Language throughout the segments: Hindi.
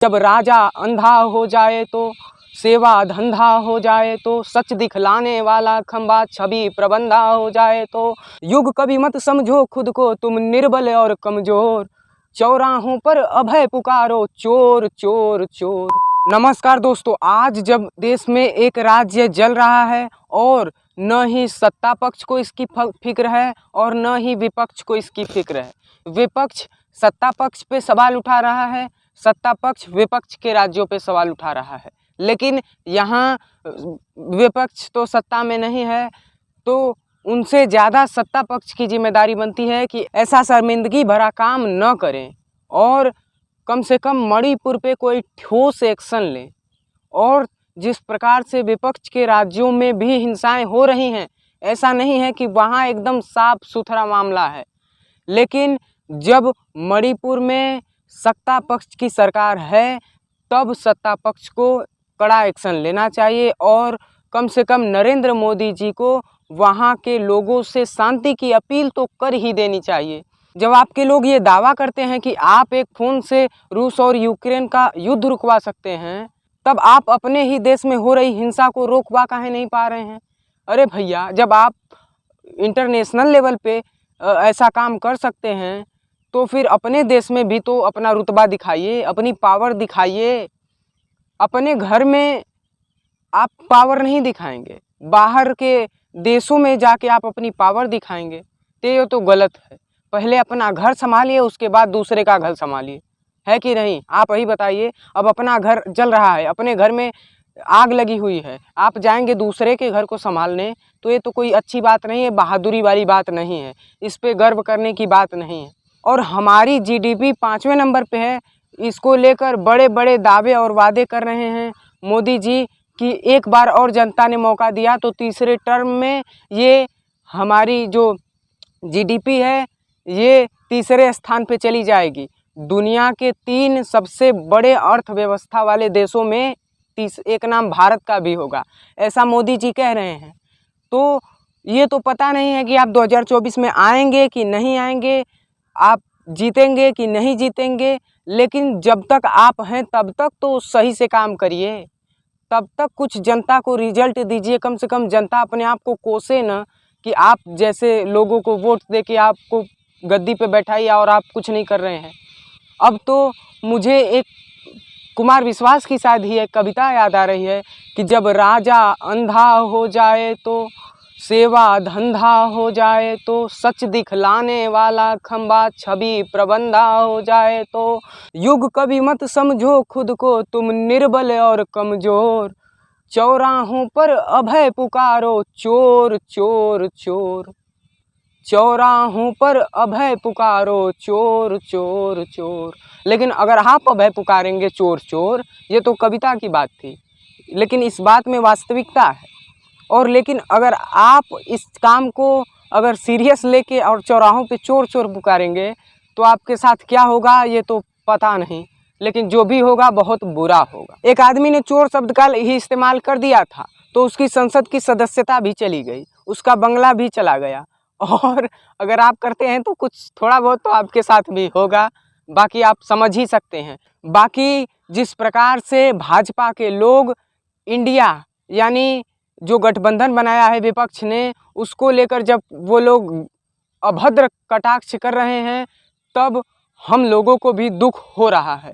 जब राजा अंधा हो जाए तो सेवा धंधा हो जाए तो सच दिखलाने वाला खंबा छवि प्रबंधा हो जाए तो युग कभी मत समझो खुद को तुम निर्बल और कमजोर, चौराहों पर अभय पुकारो चोर चोर चोर। नमस्कार दोस्तों, आज जब देश में एक राज्य जल रहा है और न ही सत्ता पक्ष को इसकी फिक्र है और न ही विपक्ष को इसकी फिक्र है। विपक्ष सत्ता पक्ष पे सवाल उठा रहा है, सत्ता पक्ष विपक्ष के राज्यों पे सवाल उठा रहा है, लेकिन यहाँ विपक्ष तो सत्ता में नहीं है, तो उनसे ज़्यादा सत्ता पक्ष की जिम्मेदारी बनती है कि ऐसा शर्मिंदगी भरा काम न करें और कम से कम मणिपुर पे कोई ठोस एक्शन लें। और जिस प्रकार से विपक्ष के राज्यों में भी हिंसाएं हो रही हैं, ऐसा नहीं है कि वहाँ एकदम साफ सुथरा मामला है, लेकिन जब मणिपुर में सत्ता पक्ष की सरकार है तब सत्ता पक्ष को कड़ा एक्शन लेना चाहिए और कम से कम नरेंद्र मोदी जी को वहाँ के लोगों से शांति की अपील तो कर ही देनी चाहिए। जब आपके लोग ये दावा करते हैं कि आप एक फ़ोन से रूस और यूक्रेन का युद्ध रुकवा सकते हैं, तब आप अपने ही देश में हो रही हिंसा को रोकवा काहे नहीं पा रहे हैं? अरे भैया, जब आप इंटरनेशनल लेवल पे ऐसा काम कर सकते हैं तो फिर अपने देश में भी तो अपना रुतबा दिखाइए, अपनी पावर दिखाइए। अपने घर में आप पावर नहीं दिखाएंगे, बाहर के देशों में जाके आप अपनी पावर दिखाएंगे, तो ये तो गलत है। पहले अपना घर संभालिए, उसके बाद दूसरे का घर संभालिए, है कि नहीं? आप ही बताइए। अब अपना घर जल रहा है, अपने घर में आग लगी हुई है, आप जाएंगे दूसरे के घर को संभालने, तो ये तो कोई अच्छी बात नहीं है, बहादुरी वाली बात नहीं है, इस पे गर्व करने की बात नहीं है। और हमारी जीडीपी 5वें नंबर पे है, इसको लेकर बड़े बड़े दावे और वादे कर रहे हैं मोदी जी कि एक बार और जनता ने मौका दिया तो तीसरे टर्म में ये हमारी जो जीडीपी है ये तीसरे स्थान पे चली जाएगी। दुनिया के 3 सबसे बड़े अर्थव्यवस्था वाले देशों में एक नाम भारत का भी होगा, ऐसा मोदी जी कह रहे हैं। तो ये तो पता नहीं है कि आप 2024 में आएंगे कि नहीं आएंगे, आप जीतेंगे कि नहीं जीतेंगे, लेकिन जब तक आप हैं तब तक तो सही से काम करिए, तब तक कुछ जनता को रिजल्ट दीजिए। कम से कम जनता अपने आप को कोसे न कि आप जैसे लोगों को वोट दे के आपको गद्दी पे बैठाइए और आप कुछ नहीं कर रहे हैं। अब तो मुझे एक कुमार विश्वास की शायद ही एक कविता याद आ रही है कि जब राजा अंधा हो जाए तो सेवा धंधा हो जाए तो सच दिखलाने वाला खंबा छवि प्रबंधा हो जाए तो युग कभी मत समझो खुद को तुम निर्बल और कमजोर, चौराहों पर अभय पुकारो चोर चोर चोर, चौराहों पर अभय पुकारो चोर चोर चोर। लेकिन अगर आप अभय पुकारेंगे चोर चोर, ये तो कविता की बात थी, लेकिन इस बात में वास्तविकता है। और लेकिन अगर आप इस काम को अगर सीरियस लेके और चौराहों पे चोर चोर पुकारेंगे तो आपके साथ क्या होगा ये तो पता नहीं, लेकिन जो भी होगा बहुत बुरा होगा। एक आदमी ने चोर शब्द का ही इस्तेमाल कर दिया था तो उसकी संसद की सदस्यता भी चली गई, उसका बंगला भी चला गया। और अगर आप करते हैं तो कुछ थोड़ा बहुत तो आपके साथ भी होगा, बाकी आप समझ ही सकते हैं। बाकी जिस प्रकार से भाजपा के लोग इंडिया यानी जो गठबंधन बनाया है विपक्ष ने, उसको लेकर जब वो लोग अभद्र कटाक्ष कर रहे हैं तब हम लोगों को भी दुख हो रहा है,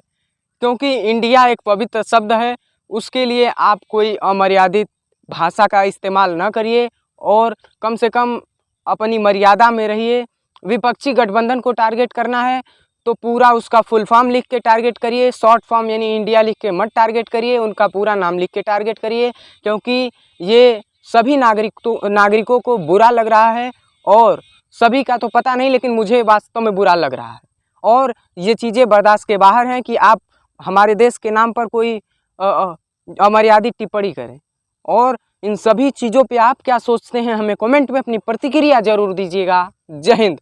क्योंकि इंडिया एक पवित्र शब्द है, उसके लिए आप कोई अमर्यादित भाषा का इस्तेमाल न करिए और कम से कम अपनी मर्यादा में रहिए। विपक्षी गठबंधन को टारगेट करना है तो पूरा उसका फुल फॉर्म लिख के टारगेट करिए, शॉर्ट फॉर्म यानी इंडिया लिख के मत टारगेट करिए, उनका पूरा नाम लिख के टारगेट करिए, क्योंकि ये सभी नागरिकों को बुरा लग रहा है। और सभी का तो पता नहीं, लेकिन मुझे वास्तव में बुरा लग रहा है और ये चीज़ें बर्दाश्त के बाहर हैं कि आप हमारे देश के नाम पर कोई अमर्यादित टिप्पणी करें। और इन सभी चीज़ों पे आप क्या सोचते हैं, हमें कमेंट में अपनी प्रतिक्रिया ज़रूर दीजिएगा। जय हिंद।